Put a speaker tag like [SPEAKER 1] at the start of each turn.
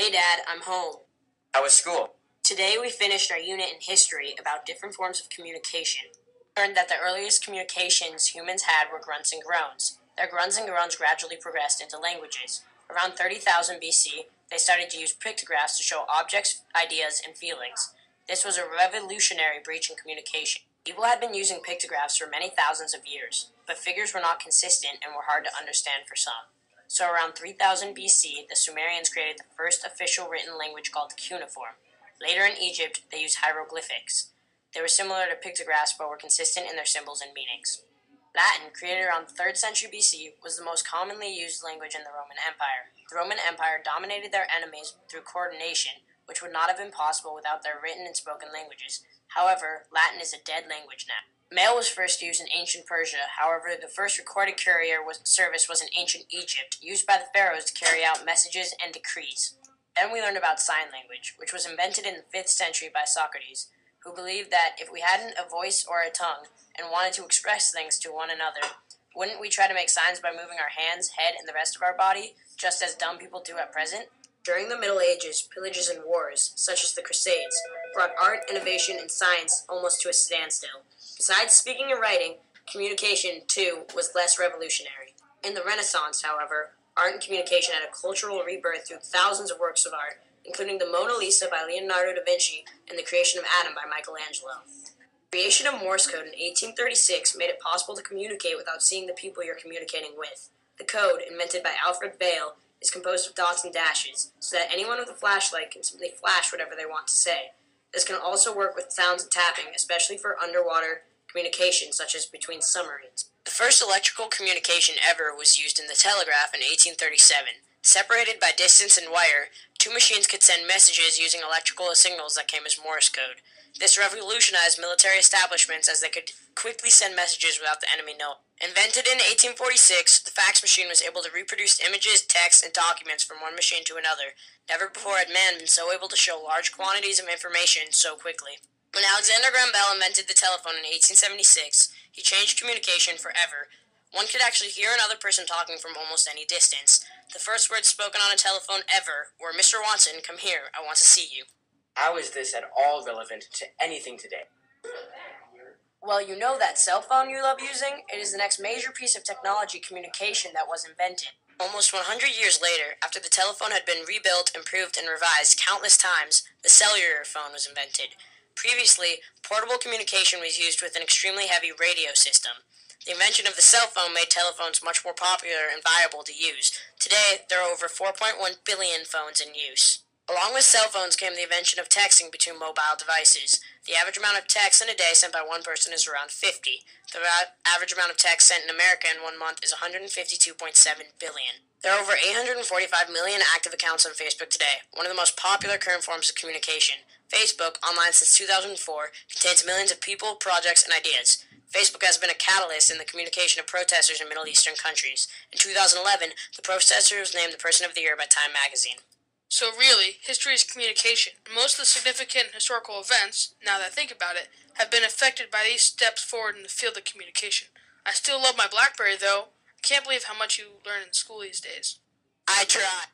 [SPEAKER 1] Hey Dad, I'm home.
[SPEAKER 2] How was school?
[SPEAKER 1] Today we finished our unit in history about different forms of communication. We learned that the earliest communications humans had were grunts and groans. Their grunts and groans gradually progressed into languages. Around 30,000 BC, they started to use pictographs to show objects, ideas, and feelings. This was a revolutionary breach in communication. People had been using pictographs for many thousands of years, but figures were not consistent and were hard to understand for some. So around 3000 BC, the Sumerians created the first official written language called cuneiform. Later in Egypt, they used hieroglyphics. They were similar to pictographs but were consistent in their symbols and meanings. Latin, created around the 3rd century BC, was the most commonly used language in the Roman Empire. The Roman Empire dominated their enemies through coordination, which would not have been possible without their written and spoken languages. However, Latin is a dead language now. Mail was first used in ancient Persia. However, the first recorded courier service was in ancient Egypt, used by the pharaohs to carry out messages and decrees. Then we learned about sign language, which was invented in the 5th century by Socrates, who believed that if we hadn't a voice or a tongue and wanted to express things to one another, wouldn't we try to make signs by moving our hands, head, and the rest of our body, just as dumb people do at present? During the Middle Ages, pillages and wars, such as the Crusades, brought art, innovation, and science almost to a standstill. Besides speaking and writing, communication, too, was less revolutionary. In the Renaissance, however, art and communication had a cultural rebirth through thousands of works of art, including the Mona Lisa by Leonardo da Vinci and the creation of Adam by Michelangelo. The creation of Morse code in 1836 made it possible to communicate without seeing the people you're communicating with. The code, invented by Alfred Vail, is composed of dots and dashes, so that anyone with a flashlight can simply flash whatever they want to say. This can also work with sounds and tapping, especially for underwater communication, such as between submarines. The first electrical communication ever was used in the telegraph in 1837. Separated by distance and wire, two machines could send messages using electrical signals that came as Morse code. This revolutionized military establishments as they could quickly send messages without the enemy knowing. Invented in 1846, the fax machine was able to reproduce images, text, and documents from one machine to another. Never before had man been so able to show large quantities of information so quickly. When Alexander Graham Bell invented the telephone in 1876, he changed communication forever. One could actually hear another person talking from almost any distance. The first words spoken on a telephone ever were, "Mr. Watson, come here, I want to see you."
[SPEAKER 2] How is this at all relevant to anything today?
[SPEAKER 1] Well, you know that cell phone you love using? It is the next major piece of technology communication that was invented. Almost 100 years later, after the telephone had been rebuilt, improved, and revised countless times, the cellular phone was invented. Previously, portable communication was used with an extremely heavy radio system. The invention of the cell phone made telephones much more popular and viable to use. Today, there are over 4.1 billion phones in use. Along with cell phones came the invention of texting between mobile devices. The average amount of text in a day sent by one person is around 50. The average amount of text sent in America in 1 month is 152.7 billion. There are over 845 million active accounts on Facebook today, one of the most popular current forms of communication. Facebook, online since 2004, contains millions of people, projects, and ideas. Facebook has been a catalyst in the communication of protesters in Middle Eastern countries. In 2011, the protester was named the Person of the Year by Time magazine.
[SPEAKER 3] So really, history is communication. Most of the significant historical events, now that I think about it, have been affected by these steps forward in the field of communication. I still love my BlackBerry, though. I can't believe how much you learn in school these days.
[SPEAKER 1] I try.